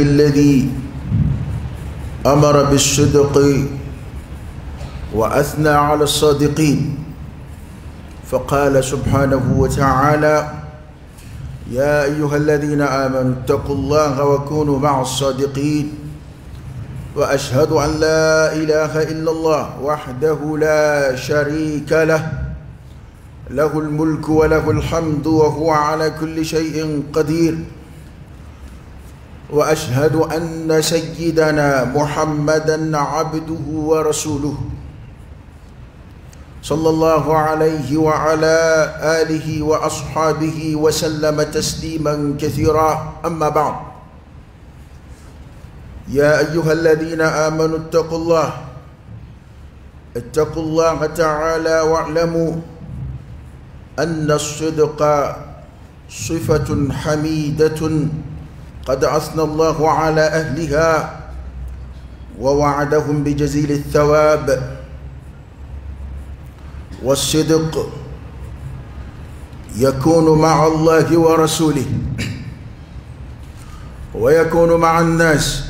الذي أمر بالصدق وأثنى على الصادقين، فقال سبحانه وتعالى: يا أيها الذين آمنوا اتقوا الله وكونوا مع الصادقين، وأشهد أن لا إله إلا الله وحده لا شريك له، له الملك وله الحمد وهو على كل شيء قدير، وأشهد أن سيدنا محمدا عبده ورسوله صلى الله عليه وعلى آله وأصحابه وسلم تسليما كثيرا. أما بعد، يا أيها الذين آمنوا اتقوا الله تعالى واعلموا أن الصدق صفة حميدة قد أثنى الله على أهلها ووعدهم بجزيل الثواب. والصدق يكون مع الله ورسوله، ويكون مع الناس،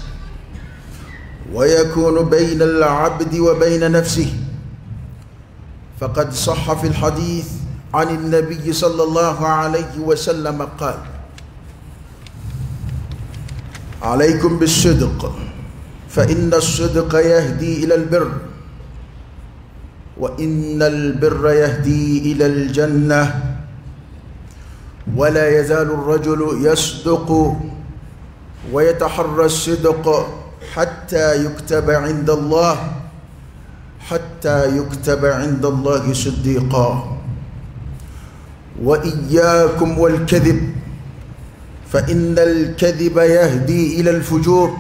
ويكون بين العبد وبين نفسه. فقد صح في الحديث عن النبي صلى الله عليه وسلم قال: عليكم بالصدق فإن الصدق يهدي إلى البر، وإن البر يهدي إلى الجنة، ولا يزال الرجل يصدق ويتحرى الصدق حتى يكتب عند الله صديقا. وإياكم والكذب فإن الكذب يهدي إلى الفجور،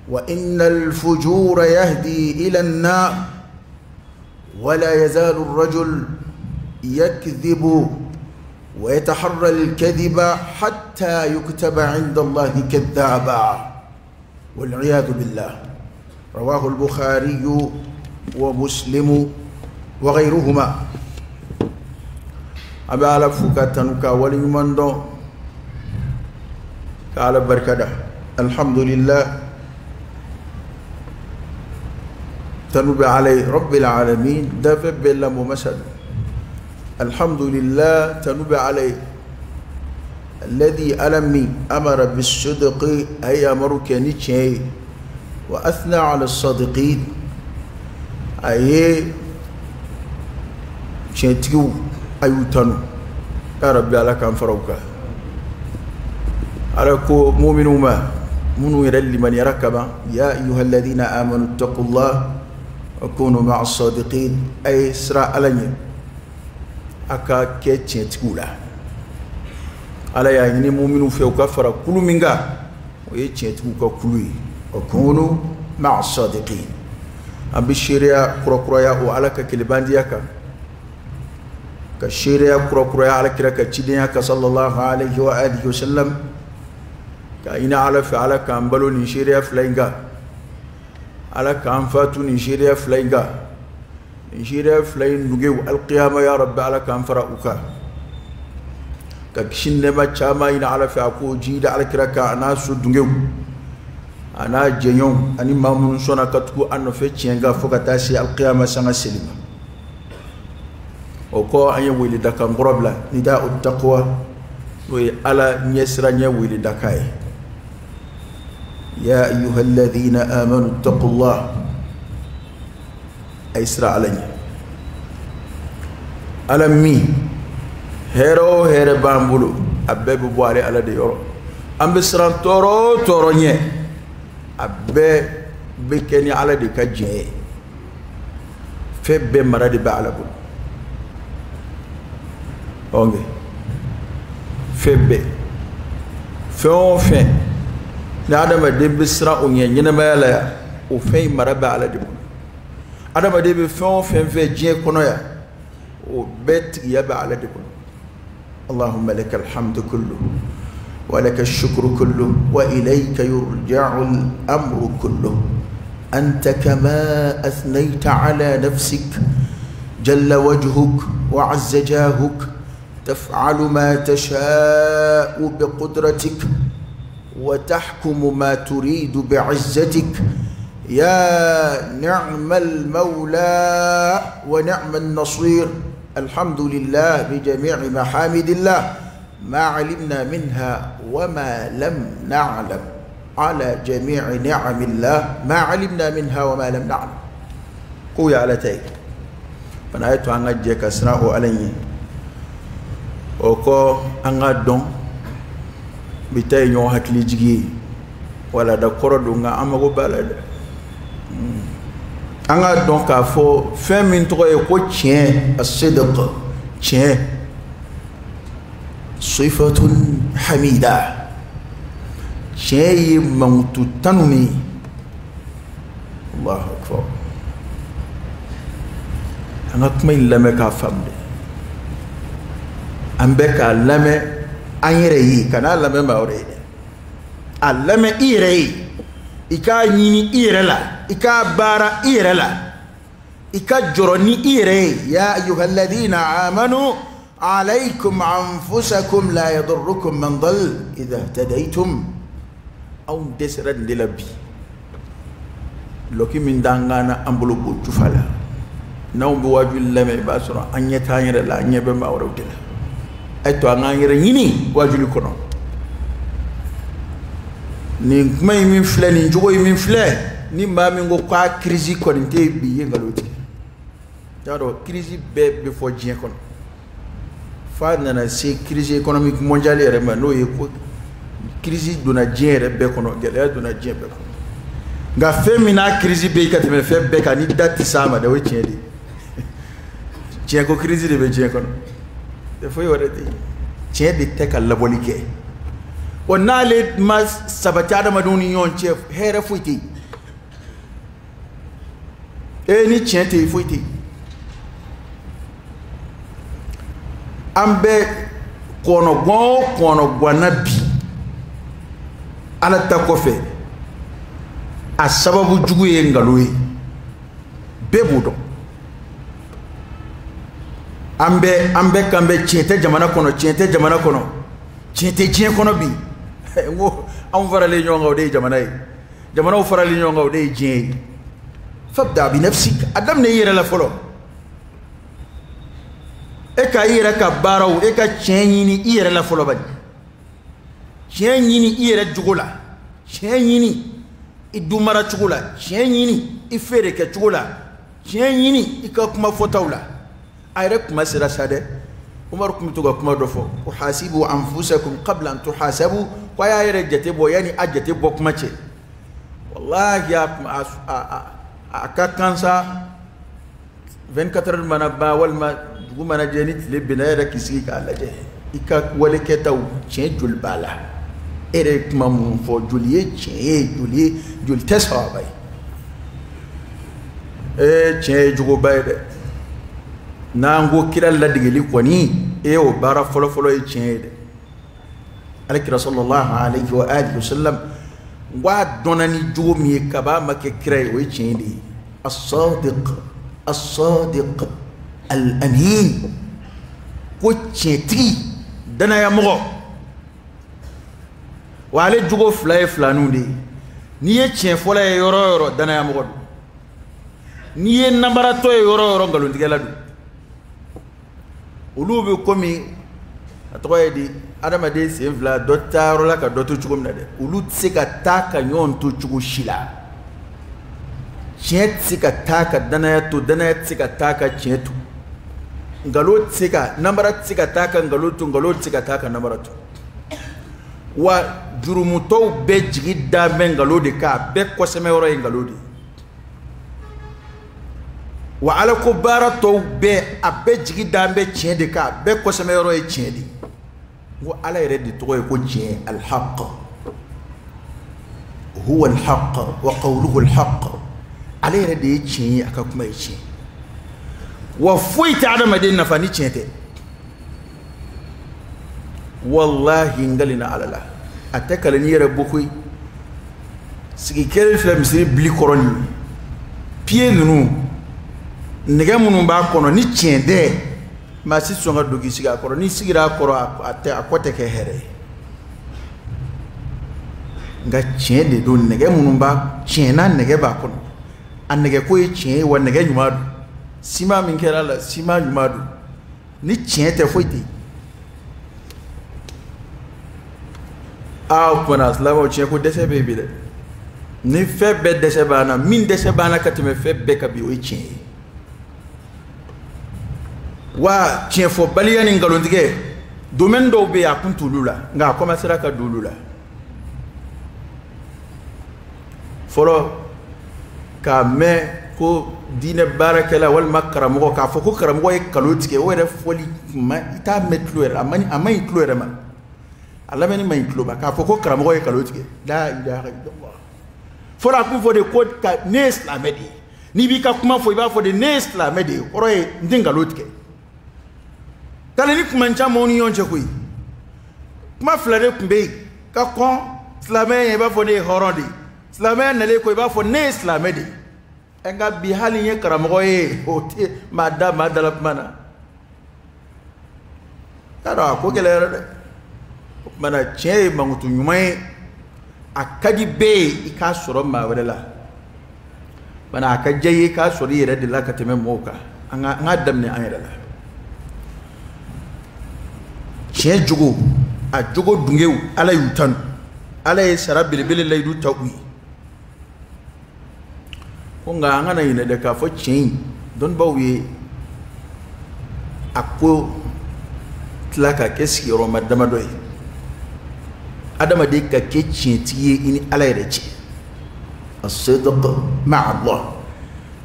وإن الفجور يهدي إلى النار، ولا يزال الرجل يكذب ويتحرى الكذب حتى يكتب عند الله كذابا، والعياذ بالله. رواه البخاري ومسلم وغيرهما. أبا على فكاتنك وليمندو قال بركة الحمد لله تنوب علي رب العالمين دافع بلا ممثل. الحمد لله تنوب علي الذي أمر بالصدق أي أمرك نيتشي، وأثنى على الصادقين أي شيتيو أيوتانو. يا ربي على كان فروكا على كو مؤمنون ما منو يرلي من يركب. يا أيها الذين آمنوا اتقوا الله وكونوا مع الصادقين أي سرا ألني أكا كيتشي تقولا على يعني مؤمنون في وكفر كل منغا ويتشي تقوكا كلوي وكونوا مع الصادقين. أم بالشريعة كروكرويا وعلى كلباندياك كالشريعة كروكرويا على كراكا تشيدياك صلى الله عليه وآله وسلم كاينا على فعلا كامبلو نشيريا فلاينغا على كامفاتو نشيريا فلاينغا نشيريا فلاين نجيو القيامة يا رب على كامفرا أوكا كشين لما تشاما إن على فعكو جيد على كراكا أنا سودنجيو أنا جيون أني مامون سونا كتكو أنو فتشينغا فوكتاسي القيامة سنة سليمة وكو أني ويلي داكا مغربلا نداء التقوى وي على نيسرا ويلي داكاي. يا أيها الذين آمنوا اتقوا الله أيسر علي ألمي هيرو بامبولو أبي بواري على ديورو أم بسران تورو نيه أبي بكني على دي كجيه فبي مرادي بعلبو أوكي فبي فين نادم دبسرا أونيه ينما يلا وفين مربى على دبو أدم دب فين في جيه كنويا وبيت يبى على دبو. اللهم لك الحمد كله ولك الشكر كله وإليك يرجع الأمر كله. أنت كما أثنيت على نفسك جل وجهك وعز جاهك تفعل ما تشاء بقدرتك وتحكم ما تريد بعزتك يا نعم المولى ونعم النصير. الحمد لله بجميع محامد الله ما علمنا منها وما لم نعلم، على جميع نعم الله ما علمنا منها وما لم نعلم. قوي على تاي فنايتو أنغا جيكا سناو علي وكو أنغا دون بتاي نيو هكلي جيجي ولا دا كورو nga amago balade أنغا دون كافو فمن تو يكو تشين الصدق تشين صفة حميدة شيء موت تنمي. الله أكبر. أنا كمين لما كافمد أمبك لما أيري كنا لما ما أريد لما إيري إكا نيني إيرلا إكا بارا إيرلا إكا جرني إيري. يا أيها الذين آمنوا عليكم أنفسكم لا يضركم من ضل إذا اهتديتم أو دسرد للبي لكن من دعنا أمبلو بوجفلا نوم بواجب الله مباشرة أن يتعير لا أن يبما ورودنا أتو أن يريني واجب لكنا نكمل من فلان نجوي من فلان نما من غوكا كريزي كونتي بيه غلوتي جارو كريزي بفوجين كون فانا سي كريزي ايكونوميك مونdial رما نو يكو كريزي دونا جير بكونو غلا دونا جير بكونو nga femina crise be ka teme fe be ka ni dati sama da weche di je ko crise de be je kono de foi warati je de te ka labolike onale ma sabata da maduni yon chef here fuiti ni chente fuiti ambe kono gwanabi ala takofe a sababu jugu ye ngaloye bebudo ambe kambe chete jamana kono chete jien kono bi ngo am farale nyonga de jamana o farale nyonga de jien fabda bi nafsik adam ne yere la folo e ka yere ka baraw e ka chenyini yere la folo ba chenyini yere jugula chenyini idumara chugula chenyini ifere ke chugula chenyini ikakuma fotawla ayre kuma sira sade umar kum tuga kuma dofo uhasibu anfusakum qabla an tuhasabu wa ya yere jate bo yani ajate bo kuma che wallahi ya akakansa 24 heures mana ba wal ma dugu mana jenit le binayra kisi ka laje ika wale ketaw chen jul bala ere kuma mun fo juliye chen jul tesabay chen jugo bayde nango kiral la digeli koni o bara folo e chen de alaki sallallahu alayhi wa alihi wasallam wa donani jugo mi kaba make kiray o chen de الصادق الأمين كوتشيتي دنا يا مغو وعلى جوجو فلاي فلانو دي نيه تشين فولا يورو دنا يا مغو نيه نمبراتو يورو غالو ديغلادو ولوبي كومي اتوي دي adama de sevla dotaro la ka dotu chugum na de ulu tsika taka nyon tu chugu shila chet tsika taka dana tsika taka chetu ngalo tsika nambara tsika taka ngalo tsika taka nambara tu wa jurumuto be jigida ngalo de ka be koseme woro ngalo de wa ala ko barato be abe jigida be chede ka be koseme woro chede wa ala yred to ko je al haqq huwa al haqq wa qawluhu al haqq ala yɛrɛ de ye tiɲɛ ye a ka kuma ye tiɲɛ wa foyi tɛ adamaden nafa ni tiɲɛ tɛ wallahi ngalina ala la a tɛ kale ni yɛrɛ bɔ koyi sigi kelen filɛ misiri bili kɔrɔ nin pied ninnu nɛgɛ minnu b'a kɔnɔ ni tiɲɛ tɛ maa si sɔn ka don k'i sigi a kɔrɔ n'i sigira a kɔrɔ a kɔ tɛ kɛ hɛrɛ ye nga tiɲɛ de don nɛgɛ minnu b'a tiɲɛna nɛgɛ b'a kɔnɔ a nɛgɛ ko ye tiɲɛ ye wa nɛgɛ ɲuman don siman min kɛra la siman ɲuman don ni tiɲɛ tɛ foyi tɛ o kumana silamɛw tiɲɛ ko dɛsɛ bɛ yen bi dɛ ni fɛn bɛɛ dɛsɛ b'an na min dɛsɛ b'an na ka tɛmɛ fɛn bɛɛ kan bi o ye tiɲɛ ye wa tiɲɛ fɔbaliya ni nkalontigɛ domaine dɔw bɛ yen a kun t'olu la nka a commencera ka don olu la fɔlɔ k'a mɛn ko diinɛ baarakɛla walima karamɔgɔ k'a fɔ ko karamɔgɔ ye kalo tigɛ o yɛrɛ fɔli i t'a mɛn tulo yɛrɛ a man ɲi tulo yɛrɛ ma a lamɛnni man ɲi tulo ma k'a fɔ ko karamɔgɔ ye kalo tigɛ la ilaha illallah fɔlɔ a kun fɔ de ko ne ye silamɛ de ye n'i b'i ka kuma fɔ i b'a fɔ de ne ye silamɛ de ye kɔrɔ ye n tɛ nkalon tigɛ k'ale ni kuma caman ni ɲɔgɔn cɛ koyi kuma fila de tun bɛ yen ka kɔn silamɛ ye i b'a fɔ ne ye hɔrɔn de ye silamɛ nalen ko i b'a fɔ ne ye silamɛ de ye nka bi hali n ye karamɔgɔ ye o tɛ maa dala kuma na y'a dɔn a ko gɛlɛyara dɛ o kumana tiɲɛ ye mankutu ɲuman ye a ka di bɛɛ ye i k'a sɔrɔ maa wɛrɛ la bana a ka diya i ye k'a sɔrɔ i yɛrɛ de la ka tɛmɛ mɔgɔw kan an k'a daminɛ an yɛrɛ la tiɲɛ jogo a jogo dungew ala y'u tanu ala ye sara belebele layidu ta u ye ko nka an kana ɲinɛ dɛ k'a fɔ tiɲɛ in dɔnnibaw ye a ko tila ka kɛ sigiyɔrɔma damadɔ ye adamaden ka kɛ tiɲɛtigi ye i ni ala yɛrɛ cɛ as-sidq ma'a Allah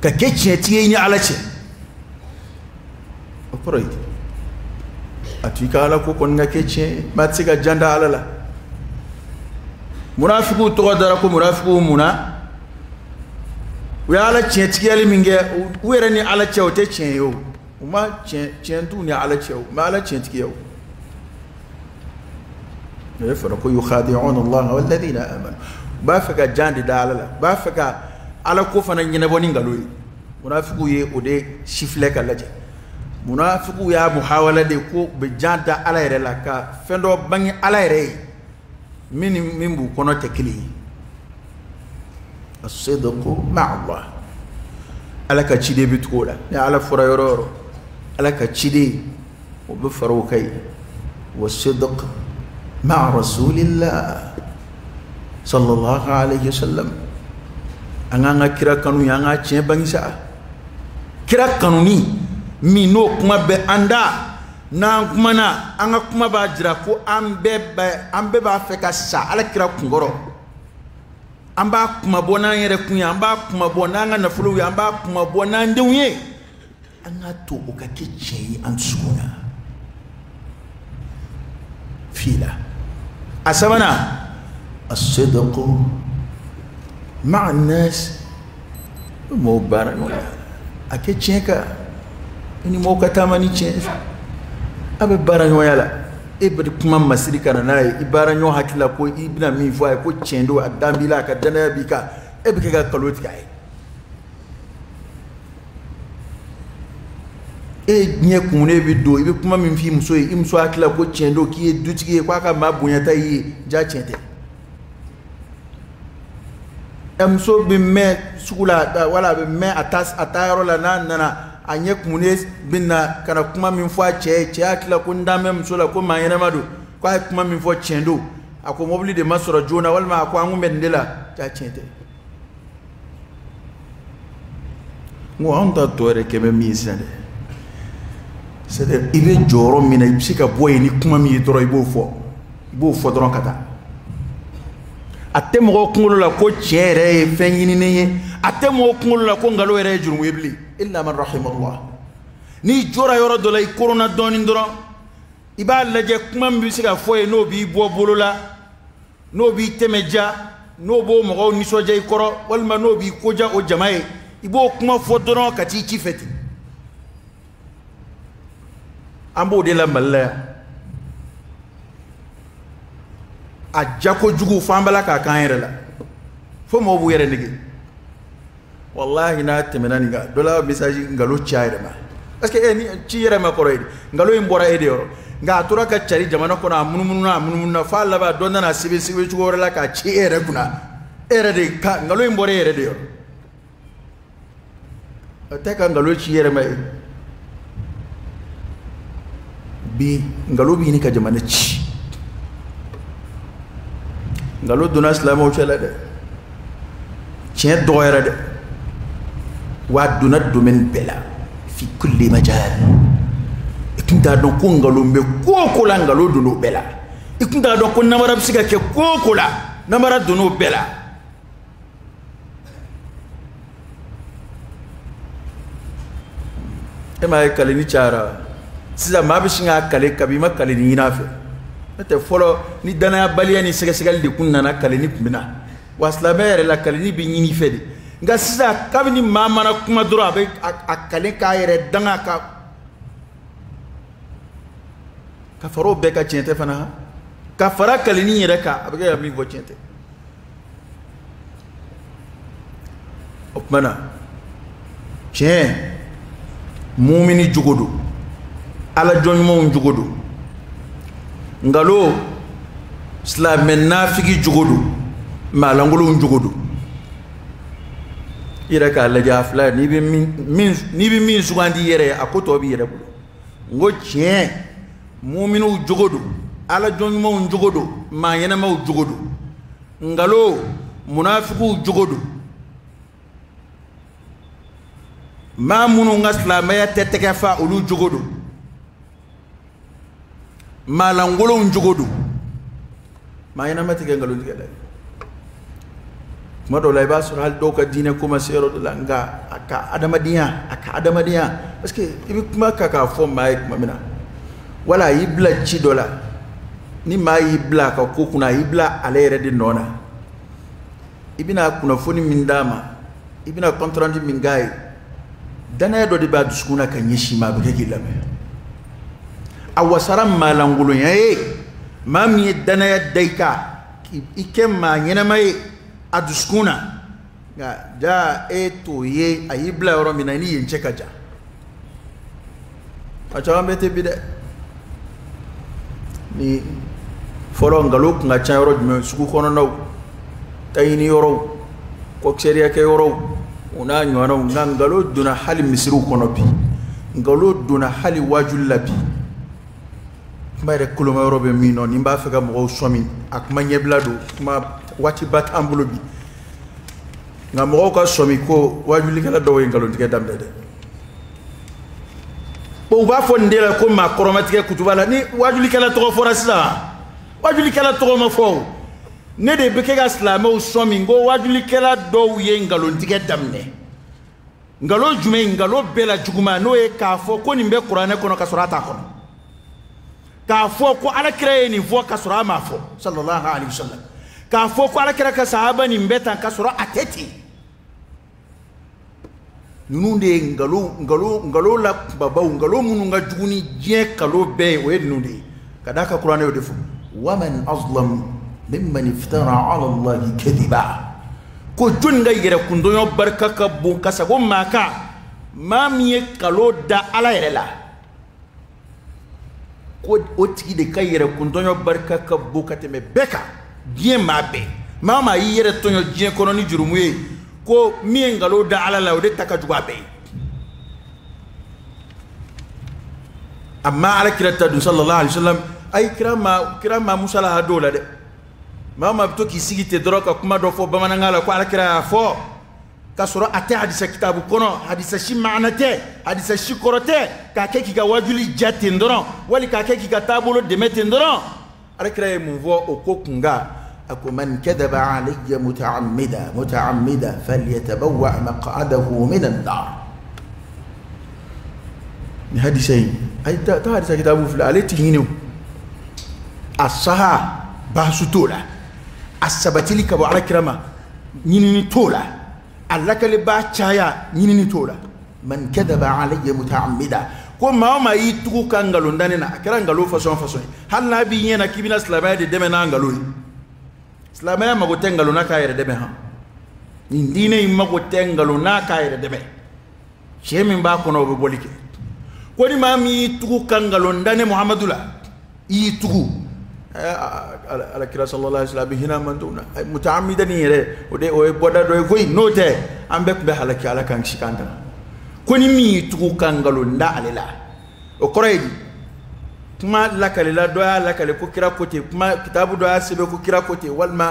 ka kɛ tiɲɛtigi ye i ni ala cɛ o kɔrɔ ye a to i ka ala ko kɔni ka kɛ tiɲɛ maa tɛ se ka jan da ala la munafikiw tɔgɔ dara ko munafikiw munna u ye ala tiɲɛtigiyali min kɛ u yɛrɛ ni ala cɛ o tɛ tiɲɛ ye o u ma tiɲɛ t'u ni ala cɛ o u ma ala tiɲɛtigiya o o ye fɔra ko yukhadi'una Allah walladhina amanu u b'a fɛ ka jan de da ala la u b'a fɛ ka ala ko fana ɲɛnabɔ ni nkalon ye munafikiw ye o de sifilɛ ka lajɛ munafikiw y'a muhawala de ko u bɛ jan da ala yɛrɛ la ka fɛn dɔ bange ala yɛrɛ ye min b'u kɔnɔ tɛ kelen ye as-sidqu ma'a Allah ala ka ciden bɛ tugu o la ni ala fɔra yɔrɔ o yɔrɔ ala ka ciden o bɛ fara o kan yen was-sidq ma'a rasulillah sallallahu alayhi wa sallam an k'an ka kira kanu ye an ka tiɲɛ bange sa kira kanuni min n'o kuma bɛ an da n'an kumana an ka kuma b'a jira ko an bɛɛ b'a fɛ ka sa ala kira kunkɔrɔ an b'a kuma bɔ n'an yɛrɛ kun ye an b'a kuma bɔ n'an ka nafolow ye an b'a kuma bɔ n'an denw ye an ka to o ka kɛ tiɲɛ ye an dusukun na fi la a sabanan as-sidqu ma'a an-nas mɔgɔw baara ɲɔgɔn na a kɛ tiɲɛ kan i ni mɔgɔw ka taama ni tiɲɛ a bɛ baara ɲɔgɔnya la e bɛ kuma masiri ka na n'a ye i baara ɲɔgɔn hakili la ko i bɛna min fɔ a ye ko tiɲɛ don a dan b'i la a ka danaya b'i kan e bɛ kɛ ka kalo tigɛ a ye e ɲɛ kumunen bɛ don i bɛ kuma min f'i muso ye i muso hakili la ko tiɲɛ don k'i ye dutigi ye k'a ka maa bonyata i ye ja tiɲɛ tɛ muso bɛ mɛn sugu la wala a bɛ mɛn a taa yɔrɔ la n'a nana a ɲɛ kumunen bɛ na ka na kuma min fɔ a cɛ ye cɛ hakili la ko n dan bɛ muso la ko maa ɲɛnama don k'a ye kuma min fɔ tiɲɛ don a ko mobili de ma sɔrɔ joona walima a ko an kun bɛ nin de la ja tiɲɛ tɛ n ko anw ta tɔ yɛrɛ kɛ bɛ min ye sisan dɛ c'est-à-dire i bɛ jɔyɔrɔ min na i bɛ se ka bɔ yen ni kuma min ye dɔrɔn i b'o fɔ dɔrɔn ka taa a tɛ mɔgɔ kunkolo la ko tiɲɛ yɛrɛ ye fɛn ɲininen ye a tɛ mɔgɔ kunkolo la ko nkalon yɛrɛ ye jurumu ye bilen illa man rahimahullah n'i jɔra yɔrɔ dɔ la i koronna dɔɔnin dɔrɔn i b'a lajɛ kuma min bɛ se ka fɔ ye n'o b'i bɔ bolo la n'o b'i tɛmɛ ja n'o b'o mɔgɔw nisɔndiya i kɔrɔ walima n'o b'i koja o jama ye i b'o kuma fɔ dɔrɔn ka t'i ci fɛ ten an b'o de la Mali la yan a ja kojugu fo an bala k'a k'an yɛrɛ la fo mɔgɔw b'u yɛrɛ nege wallahi n'a tɛmɛna nin kan dɔ la message nkalon ci a yɛrɛ ma parce que ni ci yɛrɛ ma kɔrɔ ye nkalon in bɔra e de yɔrɔ nga tora ka cari jamana kono munumuna fa laba donna na sibi cugo la ka ci ere kuna ere de ka ngalo imbore ere de yo te ka ngalo ci ere mai bi ngalo bi ni ka jamana ci ngalo duna islamo chala de ci do ere de wa duna domaine bela fi kulli majal ikunta don ko ngalo mbe ko la ngalo duno bela ikunta don ko namara bisika ke ko la namara duno bela ema kale ni cara sisa ma bishinga kale kabima kale ni nafe ete folo ni dana baliya ni sega segal de kunna na kale ni kumina waslamere la kale ni bi nyini fedi nga sisa kabini mama na kuma duro abe akale ka yere danga ka faro be ka cente fana ka fara kale ni yere ka abe ya mi vo cente opmana che mumini jugodo ala jonmo jugodo ngalo islam nafiki jugodo malangolo jugodo ira ka la jafla ni bi min sugandi yere akoto bi yere bulo ngo cien mu'minu jogodo ala jonmo jogodo ma yana ma jogodo ngalo munafiqu jogodo ma munu ngaslamaya teteke fa ulu jogodo malangolo jogodo ma yana matike ngalo digala mado lay ba sur hal do ka dine kuma sero de langa aka adamadiya parce que ibi kuma ka fo may mamina wala yibla ci dola ni ma yibla ka ko kuna yibla alere de nona ibina kuna foni min dama ibina contrandi min gay dana do de ba duskuna kan yishi ma be ke lame awasaram malangulu yae mami dana ya daika ikem ma nyena mai aduskuna ga ja eto ye ayibla yoro mina ni yenche kaja acha mbete bide ni folo ngalo nga cha yoro jume suku kono naw tayini yoro ko seria ke yoro una nyono ngalo duna hali misru kono bi ngalo duna hali wajul labi mayre kuluma yoro be mino ni mba fega mo somi ak ma nyeblado kuma wati bat ambulo bi nga mo ko somi ko wajuli kala do ngalo tige damde de bo ba fo ndela ko ma koromatike kutubala ni wajuli kala to forasla wajuli kala to ma fo ne de be kega islamo somi ngo wajuli kala do ye ngalo tige damne ngalo jume ngalo bela juguma no e ka fo ko ni be qur'ane kono ka surata kono ka fo ko ala kreye ni fo ka sura ma fo sallallahu alaihi wasallam ka fo ko ala kira ka sahaba ni mbeta ka sura ateti nunde ngalo la baba ngalo munu nga juguni je kalo be we nunde kadaka qur'an yo defu waman azlam mimman iftara ala allah kadiba ko junga yere kundonyo barka ka bu kasago maka mamiye kalo da ala yere la ko otigi de kayere kundonyo barka ka bu kateme beka bien mabe mama yere tonyo je kono ni jurumuye ko mi ngalo da ala la de takajuga be amma ala kirata sallallahu alaihi wasallam ay kirama musala hadola de mama to ki sigite droka kuma do fo bamanangala ko ala kira fo kasura ate hadisa kitabu kono hadisa shi maanate hadisa shi korote ka ke ki ga wajuli jati ndoro wali ka ke ki ga tabulo de mete ndoro ala kira mu vo o kokunga ako man kadaba alayya muta'ammida falyatabawwa maq'adahu min an-nar ni hadisai ay ta hadisa kitabu fil alati hinu asaha basutola asabatili ka ala kirama nyini tola allaka li ba chaya nyini tola man kadaba alayya muta'ammida ko ma yi tuku kan ngalo ndane na akira ngalo façon hal na bi nyena kibina islamaya de deme na ngalo islamaya magote ngalo na kayere deme ha ndine magote ngalo na kayere deme shemi ba kono be bolike ko ni ma mi tuku kan ngalo ndane muhammadula يتغو على كلا صلى الله عليه وسلم هنا من دون متعمدا يره ودي وبدا دو كوي نوته ام بك به على كلا كان شكاندا كوني مي يتغو كانغالو ندا عليلا وكريدي كما لكال لا دوا لكال كو كرا كوتي كما كتابو دوا سبه كو كرا كوتي والما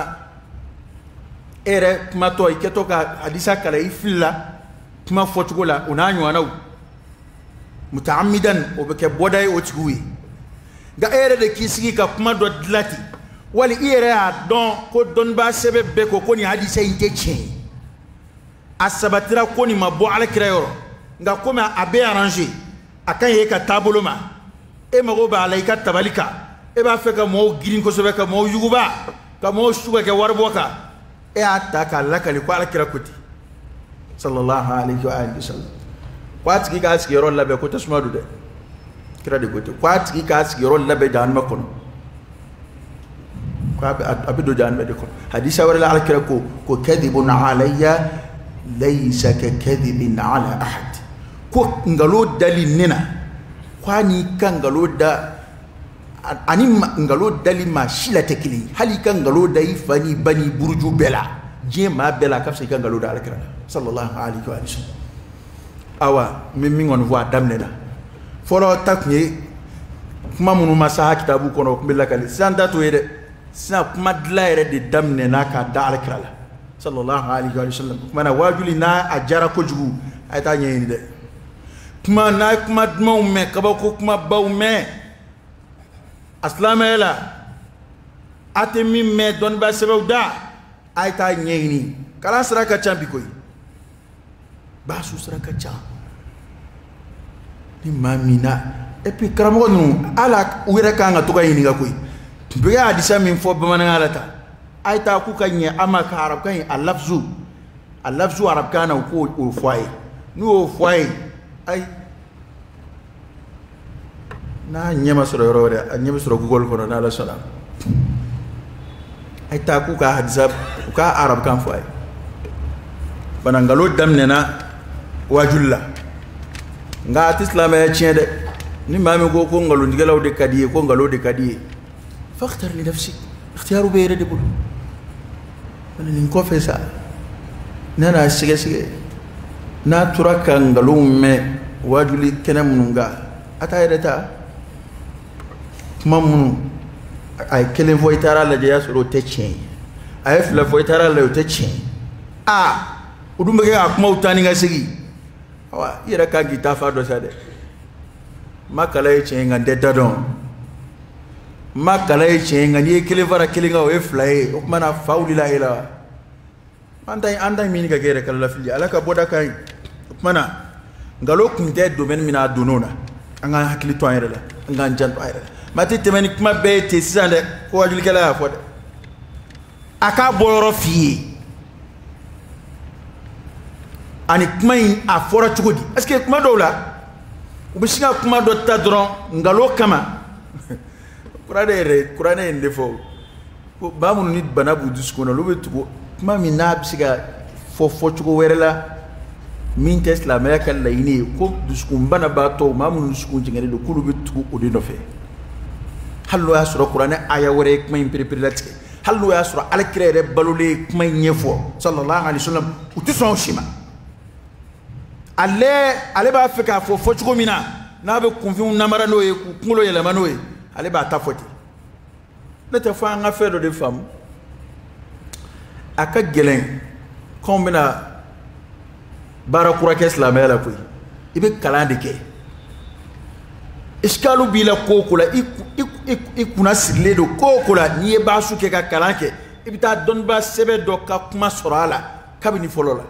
ere كما توي كتوكا حديثا كلا يفلا كما فوتغولا ونانيو انو متعمدا وبك بوداي وتغوي ga ere de kisigi ka kuma do dilati wali ere a don ko don ba sebe be ko ni hadise inte chen asabatira ko ni mabo ala kirayoro nga ko ma abe arranger akan ye ka tabulo ma e mago ba alaika tabalika e ba fe ka mo girin ko sobe ka mo yuguba ka mo shuga ke warboka e ataka lakali ko ala kirakoti sallallahu alaihi wa alihi wasallam kwati ki ka sigero labe ko tasmadu de kira de gote kwati ka sigero labe dan makon ko abido dan be de ko hadisa wala ala kira ko kadhibun alayya laysa ka kadhibin ala ahad ko ngalo dalinina kwani kan ngalo da ani ngalo dali ma shila tekili hali kan ngalo da ifani bani burju bela je ma bela kafsa kan ngalo da ala kira sallallahu alaihi wa sallam awa mimi ngon vo damne da folo takni kuma munu masaha kitabu kono kumbela kali sanda to yede sa kuma dlaire de damne na ka da alkala sallallahu alaihi wa sallam kuma na wajuli na ajara ko jugu ayta nyeni de kuma na kuma dmo me kaba ko kuma baw me aslamela atemi me don ba sebe da ayta nyeni kala saraka chambi koy basu saraka chambi ni mamina et puis karamo nu ala wira kanga to kay ni ga koy biya hadisa min fo bamana alata ayta ku kanye ama ka arab kan al-lafzu arab kana ko o foy nu o foy ay na nyema soro rore nyema soro gol ko na la salam ayta ku ka hadisa ka arab kan foy banangalo damnena wajulla nga islam ya chede ni mami go ko ngalo ndigalaw de kadiye ko ngalo de kadiye fakhtar li nafsi ikhtiyaru be rede bul man ni ko fesa nana sige na turaka ngalo me wajuli kenam nunga atayeta mamunu ay kele voitara la je yasoro techen ay fla voitara la techen udumbe ga akuma utani nga sigi awa ira ka gita fa do sade makala e chenga ndeta don makala e chenga ni kele vara kele nga we fly o mana fauli la ila andai mini ka gere kala fili alaka boda kai mana ngalo kunde domaine mina donona anga hakili to ayre la anga janto ayre mati temeni kuma be te sande ko wajul kala ya fode aka boyoro fi ani kuma a fora chugodi est-ce que kuma dola ubishinga kuma do tadron ngalo kama kurane ndefo ko bamu ni banabu diskono lobe tugo kuma mina bisiga fo chugo werela min tesla america la ini ko diskum bana bato mamu diskun jingere do kulu bitu odi no fe hallo ya sura kurane aya wore kuma impiripirlatike hallo ya sura alkrere balole kuma nyefo sallallahu alaihi wasallam utison shima ale ba feka fo chugo mina na be kunfin namara no ye kungulo yele manoye ale ba ta foti ne te fa nga fedo de fam aka gelen kombina barakura ke islamela koy ibe kalande ke iskalu bila kokula ikuna sirle do kokula ni e ba suke ka kalanke ibita don ba sebe do ka kuma sorala kabini folola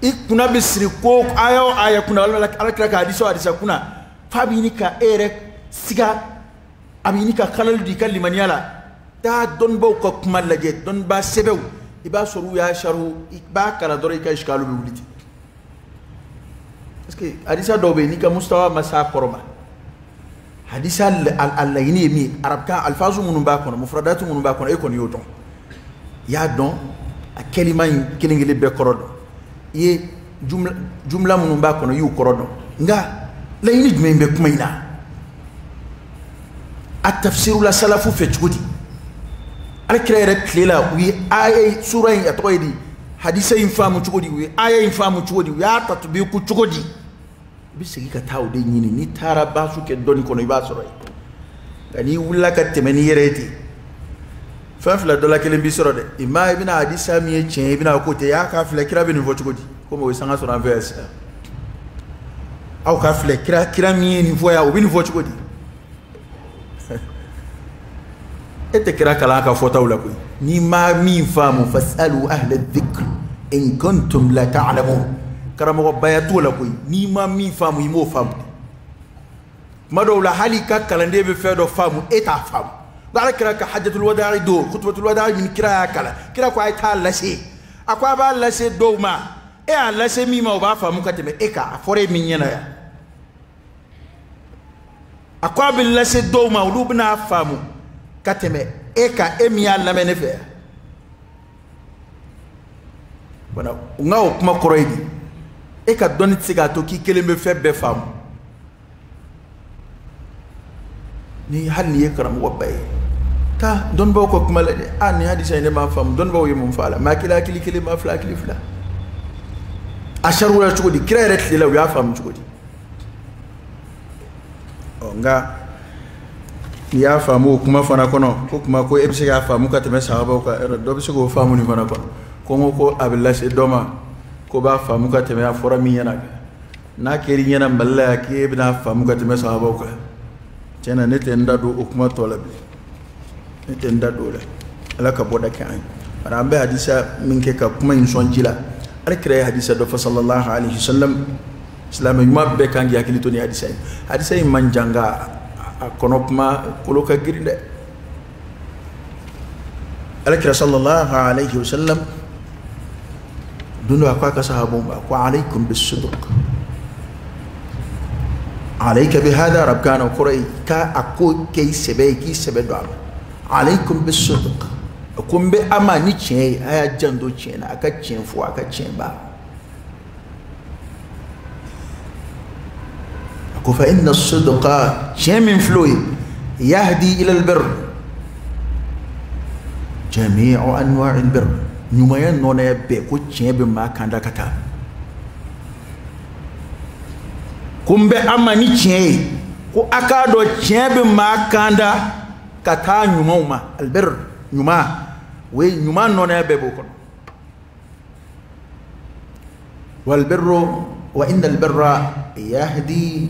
ikuna bisri ko aya kuna ala kira hadisa kuna fabini ka ere siga abini ka khalal di kalimaniala ta don bo ko kuma laje don ba sebew iba soru ya sharu ikba kala dore ka iskalu bi wuliti parce que hadisa do be ni ka mustawa masa koroma hadisa al-layni mi arabka alfazu munun ba kono mufradatu munun ba kono e kono yoton ya don a kelima kelingile be korodo ye jumla munun ba kono yu korodo nga لا ينج من بكمينا التفسير لا سلف في جودي على كريرة ليلا وي آية سورة يتويدي حديثة ينفهم جودي وي آية ينفهم جودي ويا تطبيق جودي بيسكي كتاو دي نيني نتارا باسو كدوني كونو يباسوري كني ولا كتمني يريتي فافلا دولا كلم بيسورو دي إما يبنا حديثة مية تشين يبنا كوتي يا كافلا كرا بينو جودي كم ويسانغا سوران فيس أو كافلا كرا مية نفويا وبينو جودي اتكرا كلاكا فوتاو لكوي ني ما مين فامو فاسألوا أهل الذكر إن كنتم لا تعلمون كرامو بياتو لكوي ني ما مين فامو يمو فامو ما دولا حالي كاكالا ندي بفيدو فامو اتا فامو قال كرا كحجة الوداع دو خطبة الوداع من كرا كلا كو ايتا لسي اكو ابا لسي دو ما ايه لسي ميما وبا فامو كتمي ايكا فوري من ينا اكو ابا لسي دو ما ولوبنا فامو كتمه eka emia la menefe wana ngao kuma koroidi eka doni tsiga to ki keleme fe be fam ni hal ni yakram wabay ta don ba ko kuma lade an ni hadisa ne ma fam don ba yimum fala ma kila kili ma fla kili fla asharu la chudi kireret lila ya fam chudi nga ya famu kuma fana kono ko kuma ko ebse ya famu ka teme sahaba ko do be ko famu ni fana kono ko ko abillahi doma ko ba famu ka teme afora mi yana na keri yana balla ke ibna famu ka teme sahaba ko tena nete ndado kuma tolabi nete ndado la ala ka boda kan ara be hadisa min ke ka kuma in son jila ala kire hadisa do fa sallallahu alaihi wasallam islam yuma be kan ya kilito ni hadisa man janga konopma koloka girinde alakira sallallahu alayhi wa sallam dunu akwa ka sahabum wa alaykum bis-sidq alayka bihadha rabkana qur'ay ka akko kay sebe ki sebe do am alaykum bis-sidq kumbe amani chen aya jando chen aka chen fu aka chen ba فإن الصدق شيء من فلوي يهدي إلى البر جميع أنواع البر نمايان نونا يبقى كو شيء بما كان دكتا كم بأماني شيء كو أكادو شيء بما كان دكتا نموما البر نما وي نما نونا يبقى بوكو والبر وإن البر يهدي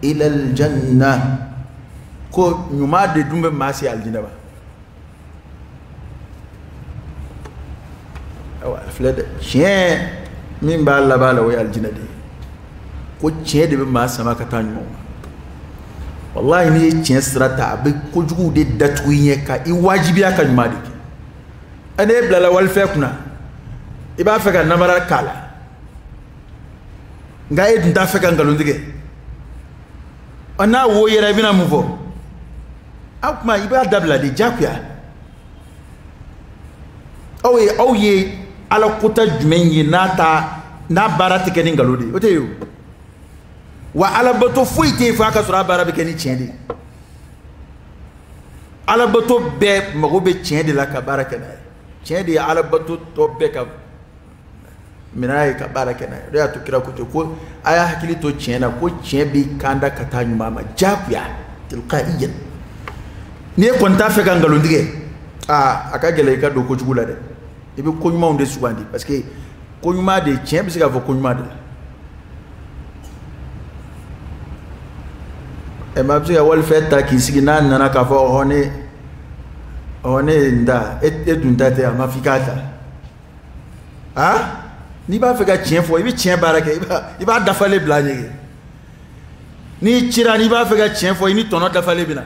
إلى الجنة كو نما دي دومbe ماسي الجنة با أو فلاد شيء من بالا بالا ويا الجنة دي كو شيء دي بما سما كتانيو والله ني شيء سراتا بكو جوجو دي داتويه كا يواجبيا كنما دي أنا بلا والفكنا إبا فكا نمبر كالا ngaye nda feka ngalondige ana wo yera bina muvo akuma iba dabla de jakya aw ye ala kuta jumenyi nata na barati keni ngalodi oteyo wa ala bato fuite fa ka sura barabe keni chende ala bato be mago be chende la ka baraka na chende ala bato to be ka minaye ka baraka na ya to kira ko aya hakili to chena ko chebi kanda katanyu mama japya tilqaiyan ne konta fe kan galondige aka gele ka do ko jugula de ibe ko nyuma onde subandi parce que ko nyuma de chebi sika fo ko nyuma de e ma bisi wal feta ki sigina nana ka fo one nda edunda te amafikata ni ba fega chien fo ibi chien barake iba dafale blanye ni chira ni ba fega chien fo ni tono dafale bina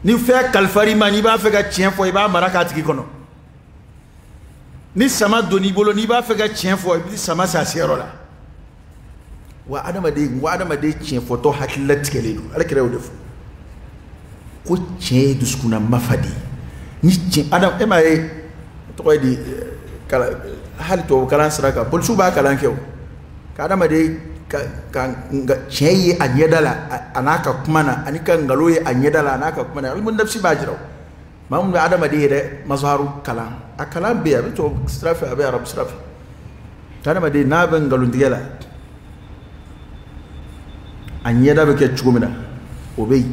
ni fe kalfari ma ni ba fega chien fo iba maraka tiki kono ni sama doni bolo ni ba fega chien fo ibi sama sa sero la wa adama de chien fo to hakilat kele alakira wodef ko chien duskuna mafadi ni chien adam toy di kala hal to kala saraka bol suba kala kew kada ma de ka ceye anyedala anaka kumana anika ngaloye anyedala anaka kumana almun nafsi bajiro mamun adama de de mazharu kalam akalam biya to strafi abi arab strafi kada ma de na ben ngalundigela anyeda be ke chugumina obey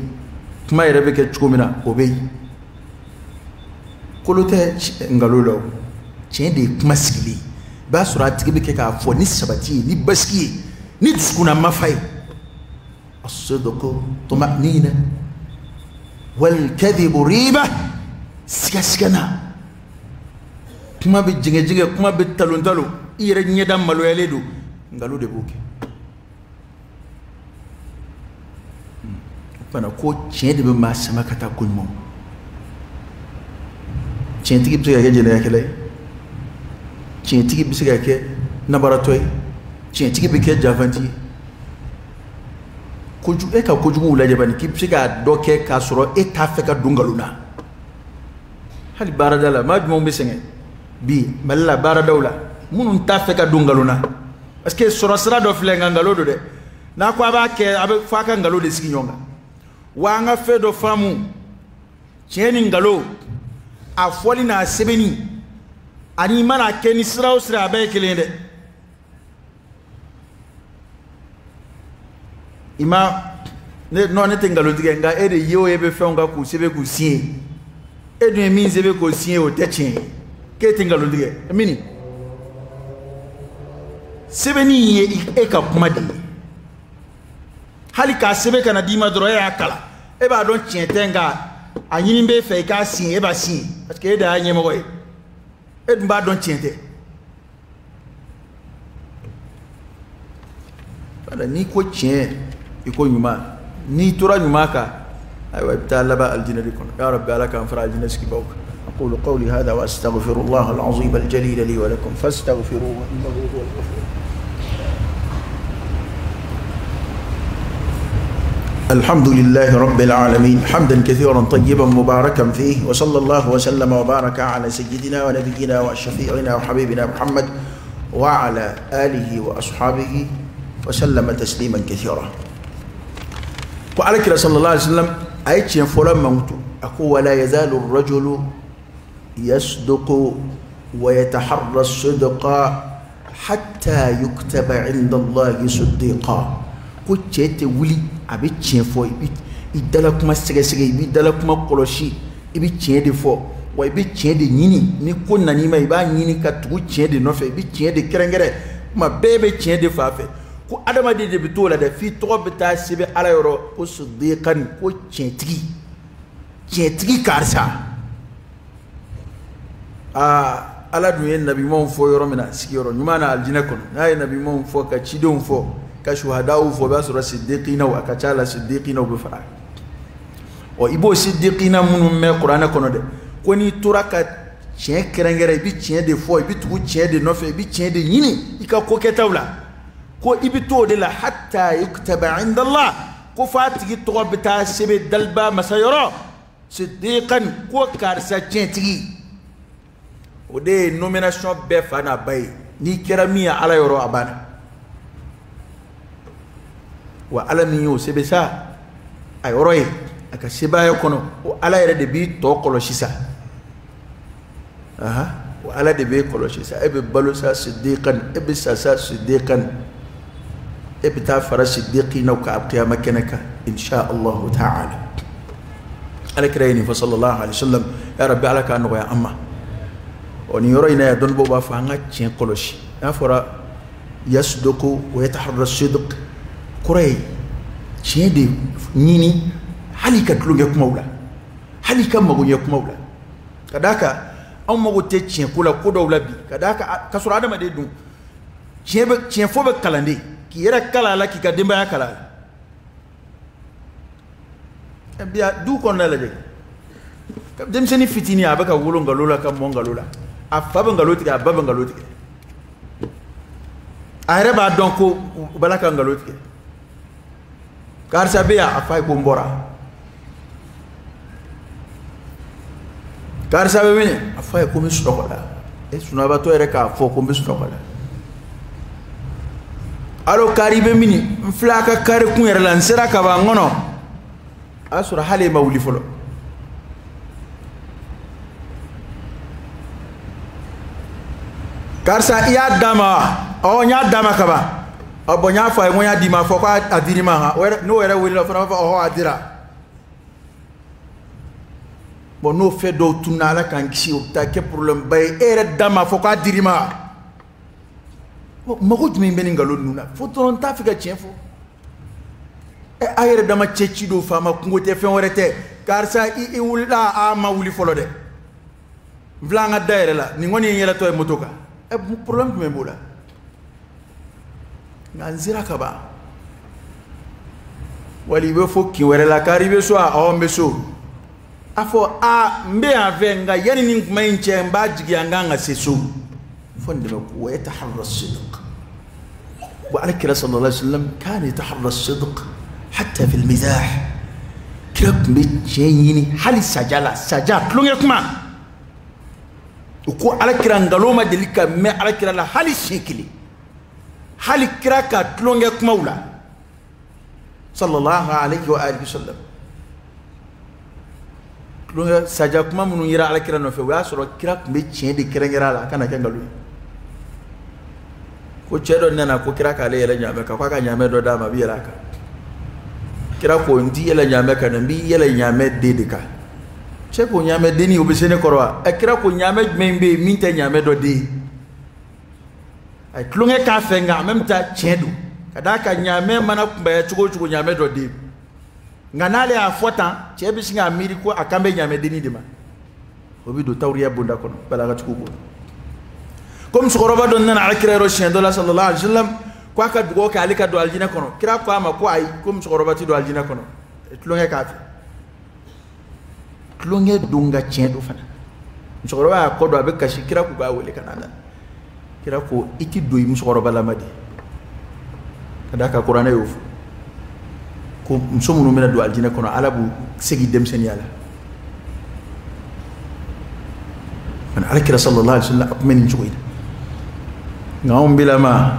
kuma yere be ke chugumina obey kolote ngalolo cende kuma sigili ba surati be ke ka fo ni sabati ni baski ni duskuna mafai as-sidqu tuma'nina wal kadhibu riba sigasigana kuma be jinge kuma be talondalo ire nyeda malo yaledo ngalo de boke bana ko cende be ma sama kata kulmo cende ki biga ke jele yakele cende ki biga ke nabaratoy cende ki biga javanti koju e ka koju wula jabani ki biga doke ka soro e ta fe ka dungaluna hali baradala majmo be senge bi malla baradawla munun ta fe ka dungaluna parce que soro sra do flenga ngalo do de na ko aba ke abe fa ka ngalo de sigi nyonga wanga fe do famu ceni ngalo a foli na sebeni ani mana keni sira usra be kelende ima ne no ne tengalo digenga e de yo ebe fe nga ku sebe ku sie e du mi sebe ko sie o techen ke tengalo dige mini sebeni e ka kumadi hali ka sebe kana dima dro ya kala e ba don tientenga anyini be fe ka sin e ba sin parce que e da anyemo e dum ba don tiente bada ni ko tien iko nyuma ni tora nyuma ka ay wa talaba aljina dikon ya rabbi alaka anfara aljina ski bawk aqulu qawli hadha wa astaghfirullah alazim aljalil li wa lakum fastaghfiruhu innahu huwal ghafur. الحمد لله رب العالمين حمدا كثيرا طيبا مباركا فيه وصلى الله وسلم وبارك على سيدنا ونبينا وشفيعنا وحبيبنا محمد وعلى آله وأصحابه وسلم تسليما كثيرا. وعليك صلى الله عليه وسلم أيتش فلان موت أقول ولا يزال الرجل يصدق ويتحرى الصدق حتى يكتب عند الله صديقا. كنت ولي abi tien fo ibi dala kuma sege ibi dala kuma koloshi ibi tien de fo wa ibi tien de nyini ni ko nani ma iba nyini ka tugu tien de no fe ibi tien de kerengere ma bebe tien de fa fe ko adama de bitola da fi to bita sibe ala yoro ko sudiqan ko tien tigi karsa ala duye nabi mon fo yoro mina sigiro nyuma na aljina kono ay nabi mon fo ka chidon fo ka shuhadau fo ba sura siddiqina wa ka chala siddiqina bu fara o ibo siddiqina munum me qur'ana kono de koni turaka cien kerengere bi cien de fo bi tu cien de no fe bi cien de yini ika ko ketawla ko ibito de la hatta yuktaba inda Allah ko fatigi to bita sebe dalba masayoro siddiqan ko karsa cien tigi o de nomination be fana bay ni keramiya ala yoro abana wa alami yo sebe sa ay roy aka seba yo kono o ala yere de bi to koloshisa wa ala de be koloshisa ebe balusa siddiqan ebe sasa siddiqan ebe ta fara siddiqina ka qiyamah kenaka insha Allah ta'ala alakrayni fa sallallahu alaihi wasallam ya rabbi alaka an ya amma oni yoroyna ya don boba fa nga cien koloshi ya fora yasduqu wa yataharra sidq kuray cede nini halika tulunge kumawla halika magunye kumawla kadaka an magote cien kula ko dawla bi kadaka kasura adama de dun cien fo be kalande ki yera kala la ki ka demba ya kala biya du kon la je dem seni fitini abaka wolo ngalola ka mongalola afa bangaloti ka baba ngaloti ayre ba donc balaka ngaloti karsa biya afay ko mbora karsa be mene afay ko misu dokola e suna ba to ere ka fo ko misu dokola alo karibe mini mflaka kare kun yere lan sera ka ba ngono asura hale mawli folo karsa iya dama o nya dama ka ba abo nya fa ngo nya di ma fo kwa adirima ha no were wele la fa o adira bon no fait do tunala kan kisi o ta ke problème bay ere dama fo kwa adirima mako jumɛn bɛ nin nkalon ninnu na fo dɔrɔn t'a fɛ ka tiɲɛ fɔ a yɛrɛ dama cɛ ci do faama kungo tɛ fɛn wɛrɛ tɛ karisa i wulila a ma wuli fɔlɔ dɛ n filɛ an ka da yɛrɛ la nin kɔni ye n yɛlɛtɔ ye moto kan problème jumɛn b'o la nka n sera ka ban wali i bɛ fɔ kin wɛrɛ la kari i bɛ so n bɛ so a fɔ n bɛ yan fɛ nka yanni nin kuma in cɛ n b'a jigiya n kan ka se so فندم ويتحرى الصدق وعلى كده صلى الله عليه وسلم كان يتحرى الصدق حتى في المزاح كرب متشيني حال سجات لون يكما وكو على كده نغلوما دليكا ما على كده لا حال شكلي حال كده كاتلون يكما ولا صلى الله عليه وآله وسلم لون سجات ما منو يرى على كده نوفي وياسر كرب متشيني كده يرى على كنا كنغلوي ko cedo nana ko kira ka le yela nyame ka ka nyame do dama bi yela ka kira ko ndi yela nyame ka nambi yela nyame dedika che ko nyame deni obesene korwa e kira ko nyame membe minta nyame do de ay klunge ka fenga en même temps chedo kada ka nyame mana kumba chugo chugo nyame do de nganale a fotan che bi singa miri ko akambe nyame deni dima obi do tawriya bunda kono bala ga chugo comme sokoroba don nana ala kira roshen dola sallallahu alaihi wasallam kwa ka dugo ka alika do aljina kono kira ko ama ko ay comme sokoroba ti do aljina kono tlonge ka fi tlonge dunga chen do fana sokoroba ko do abe kashi kira ko ba wele kanada kira ko iki do yi sokoroba lamadi kada ka qur'ana yof ko msomu no mena do aljina kono ala bu segi dem sen yala man ala kira sallallahu alaihi wasallam akmen joida ngam bilama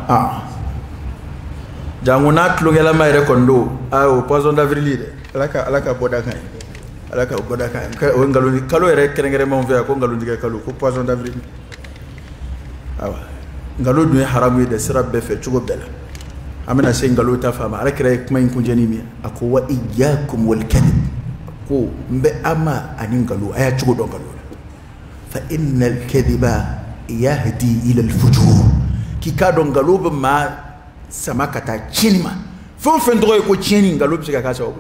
janguna tlungela mai rekondo o poison d'avril de alaka boda kan o ngalu kalo ere kerengere mon ve ko ngalu ndiga kalo ko poison d'avril awa ngalu du haramu de sirabbe fe chugo bela amena se ngalu ta fama ala kire kuma in kunjani mi ako wa iyyakum wal kadhib ko mbe ama ani ngalu aya chugo do ngalu fa innal kadhiba yahdi ila al fujur ki ka don galobe ma sama kata chinima fon fen droy ko chini galobe sika ka sawu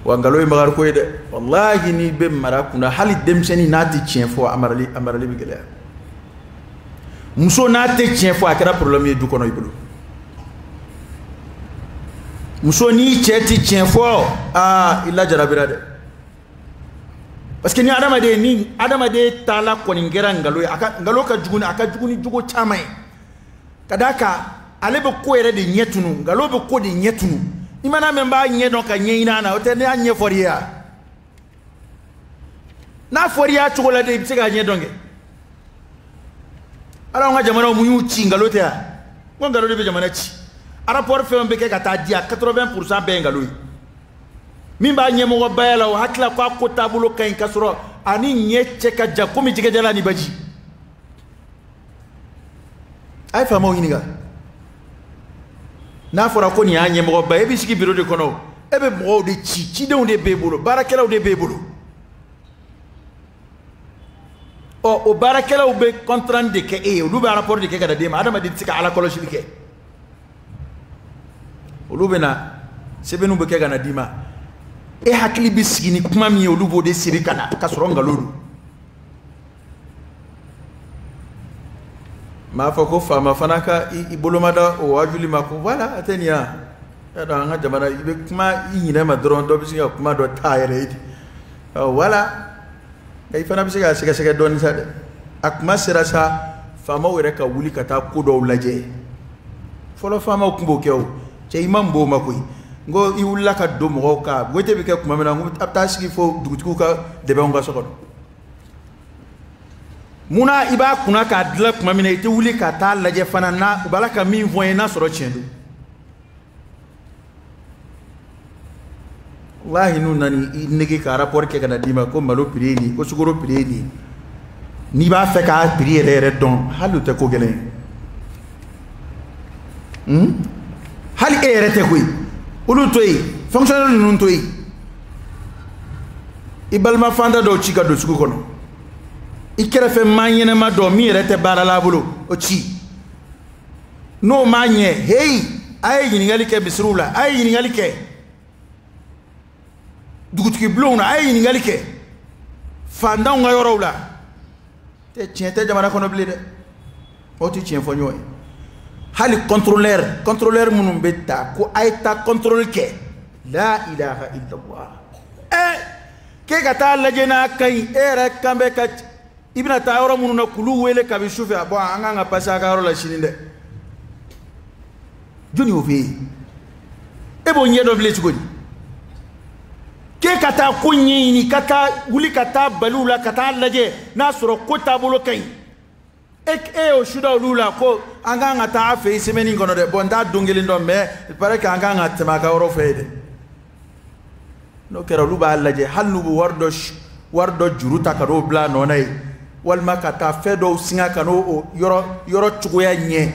wa galobe magar ko de wallahi ni be marakuna hali dem seni nati chien fo amarali bi gele muso nati chien fo akara problème du kono ibulu muso ni cheti chien fo illa jarabira de parce que ni adama de tala ko ni ngera ngalo ka juguni jugo chamai kadaka alebe ko ere de nyetunu ngalo be ko de nyetunu imana memba nyedo ka nyeina na ote ne anye foria na foria chugola de bitega nyedonge ala nga jamana mu yuchi ngalo te ngo ngalo de be jamana chi ara por fe mbe ke kata dia 80% be ngalo mimba nyemo go bayala o hakla ko tabulo kan kasro ani nyeche ka jakomi jige jala ni baji ay famo hiniga na fora ko ni anyemo go baye bi sigi biro de kono ebe mo de chi de onde bebolo barakela de bebolo o barakela be contrant de ke o lu ba rapport de ke kada de ma adama de tika ala kolo shilike o lu bena sebenu be ke kana dima e hakili bisigini kuma mi olubo de sirikana kasronga lolu ma fa ko fama fanaka ibolomada o wajuli mako wala atenia ada nga jamana ibe kuma yine ma dron do bisiga kuma do tayre idi wala kay fana bisiga sega don sa akma sirasa fama were ka wuli kata ko do laje folo fama kumbo kew ce imam bo makoy ngo iwulla ka do mo ka wote be ke kuma mena ngo apta sigi fo dugutiku ka debe nga sokono muna iba kuna ka dila kuma mina ite wuli ka taa lajɛ fana na u bala ka min fɔ ye n'a sɔrɔ tiɲɛ don wallahi n'u nani i nege ka rapport kɛ ka na d'i ma ko malo prix ye nin ko sukaro prix ye nin n'i b'a fɛ k'a prix yɛrɛ yɛrɛ dɔn hali o tɛ ko gɛlɛn ye hali e yɛrɛ tɛ koyi olu to yen fonctionnaire ninnu to yen i balima fanda dɔw ci ka don sugu kɔnɔ i kɛrɛfɛ maa ɲɛnɛma dɔ min yɛrɛ tɛ baara la bolo o ci n'o ma ɲɛ heyi a ye ɲininkali kɛ misiriw la a ye ɲininkali kɛ dugutigi bulonw na a ye ɲininkali kɛ fandanw ka yɔrɔw la tiɲɛ tɛ jamana kɔnɔ bilen dɛ o tɛ tiɲɛ fɔ ɲɔgɔn ye hali contrôleur minnu bɛ taa ko a ye taa contrôle kɛ la ilaha illallah k'e ka taa lajɛ n'a ka ɲi e yɛrɛ kan bɛ ka i bɛna taa yɔrɔ minnu na k'olu wele kabi su fɛ bon an kan ka passer a ka yɔrɔ la sini dɛ jɔnni y'o f'e ye e b'o ɲɛ dɔn bilen cogo di k'e ka taa ko ɲɛɲini ka taa wuli ka taa bali u la ka taa lajɛ n'a sɔrɔ ko taabolo ka ɲi e y'o suda olu la ko an kan ka taa a fɛ yen semaine in kɔnɔ dɛ bon n t'a don kelen dɔn mais il paraît que an kan ka tɛmɛ a ka yɔrɔ fɛ yen dɛ n'o kɛra olu b'a lajɛ hali n'u bɛ wari dɔ juru ta ka n'o bila a nɔ na ye walima ka taa fɛn dɔw singa ka n'o yɔrɔ cogoya ɲɛ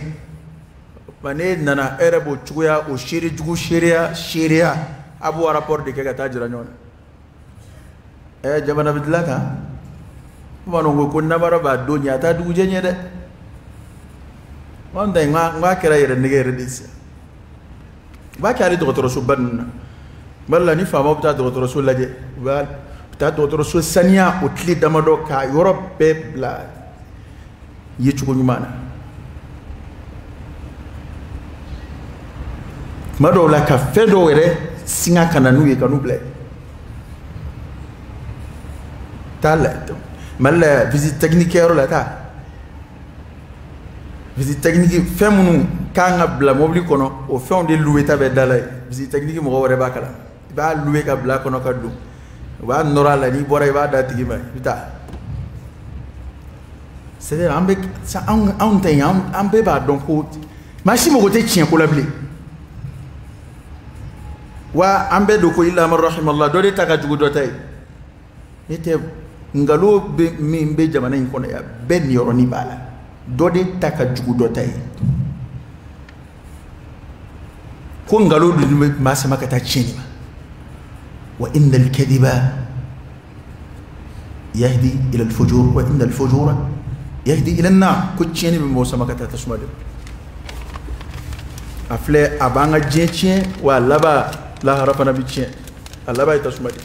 ba ne nana e yɛrɛ b'o cogoya o seere jugu seereya a b'o rapport de kɛ ka taa jira ɲɔgɔn na jamana bɛ dilan kan bamananw ko namara b'a don ɲɛ a t'a dugujɛ ɲɛ dɛ anw ta in n k'a kɛra yɛrɛ nege yɛrɛ de sisan u b'a kɛ hali dɔgɔtɔrɔsoba ninnu na bari la ni faamaw bɛ taa dɔgɔtɔrɔso lajɛ u bɛ taa dɔgɔtɔrɔso saniya o tile damadɔ k'a yɔrɔ bɛɛ bila ye cogo ɲuman na tuma dɔw la ka fɛn dɔw yɛrɛ singa ka na n'u ye ka n'u bila taa la mali la visite technique kɛyɔrɔ la taa visite technique fɛn minnu kan ka bila mobili kɔnɔ o fɛnw de loué ta bɛ da la ye visite technique mɔgɔ wɛrɛ b'a kala i b'a loué ka bila kɔnɔ ka don u b'a nɔrɔ a la n'i bɔra i b'a d'a tigi ma i bɛ taa c'est à dire an bɛ anw ta yen an bɛɛ b'a dɔn ko maa si mago tɛ tiɲɛ ko la bilen wa an bɛɛ don ko illa man rahimallah dɔ de ta ka jugu dɔ ta ye ne tɛ ngalon bɛ min bɛ jamana in kɔnɔ yan bɛɛ niyɔrɔnin b'a la dɔ de ta ka jugu dɔ ta ye ko ngalon dun bɛ maa sama ka taa tiɲɛni ma wa inna al-kadhiba yahdi ila al-fujur wa inna al-fujura yahdi ila an-nar ko tiɲɛni bɛ mɔgɔ sama ka taa tasuma de a filɛ a b'an ka diɲɛ tiɲɛ wa a laban lahara fana bɛ tiɲɛ a laban ye tasuma de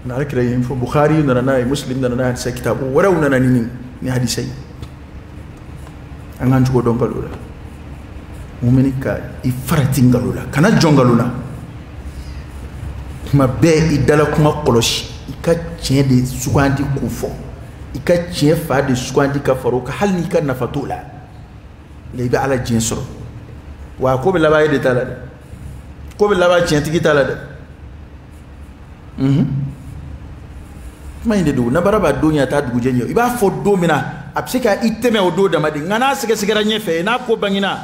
na alkira yin fo Bukhari nana n'a ye Muslim nana n'a ye hadisa kitabu wɛrɛw nana ni hadisa ye an k'an cogo dɔn nkalon la mumini ka i farati nkalon la kana jɔn nkalon la tuma bɛɛ i dala kuma kɔlɔsi i ka tiɲɛ de sugandi k'o fɔ i ka tiɲɛ fa de sugandi ka fara o kan hali n'i ka nafa t'o la i bɛ ala diɲɛ sɔrɔ wa ko bɛ laban e de ta la dɛ ko bɛ laban tiɲɛtigi ta la dɛ kuma in de don nabara b'a don ɲɛ taa dugujɛ ɲɛ i b'a fɔ don min na a bɛ se ka i tɛmɛ o don dama de nka n'a sɛgɛsɛgɛra ɲɛfɛ n'a ko bangina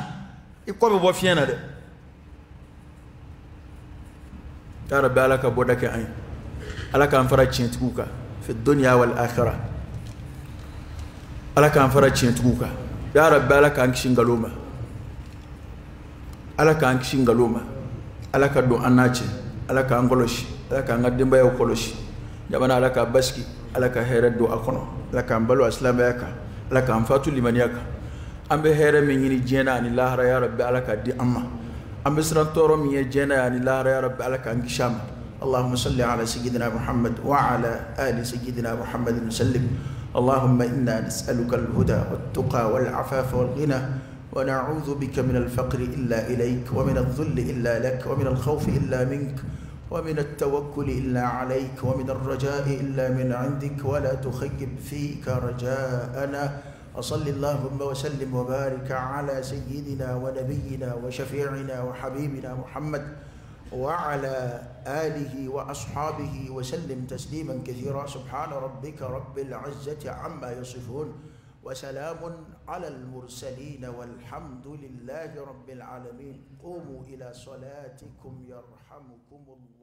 i kɔ bɛ bɔ fiɲɛ na dɛ ya rabbi ala ka bɔda kɛ an ye ala k'an fara tiɲɛtigiw kan fi dunya wal akhirah ala k'an fara tiɲɛtigiw kan ya rabbi ala k'an kisi ngalon ma ala k'an kisi ngalon ma ala ka don an n'a cɛ ala k'an kɔlɔsi ala k'an ka denbayaw kɔlɔsi jamana ala ka basiki ala ka hɛrɛ don a kɔnɔ ala k'an balo a silamɛya kan ala k'an fatu limaniya kan an bɛ hɛrɛ min ɲini diɲɛ na ani lahara ya rabbi ala ka di an ma an bɛ siran tɔɔrɔ min ye diɲɛ na ani lahara ya rabbi ala k'an kisi a ma اللهم صل على سيدنا محمد وعلى آل سيدنا محمد وسلم اللهم إنا نسألك الهدى والتقى والعفاف والغنى ونعوذ بك من الفقر إلا إليك ومن الذل إلا لك ومن الخوف إلا منك ومن التوكل إلا عليك ومن الرجاء إلا من عندك ولا تخيب فيك رجاءنا وصل اللهم وسلم وبارك على سيدنا ونبينا وشفيعنا وحبيبنا محمد وعلى آله وأصحابه وسلم تسليما كثيرا. سبحان ربك رب العزة عما يصفون وسلام على المرسلين والحمد لله رب العالمين. قوموا إلى صلاتكم يرحمكم الله.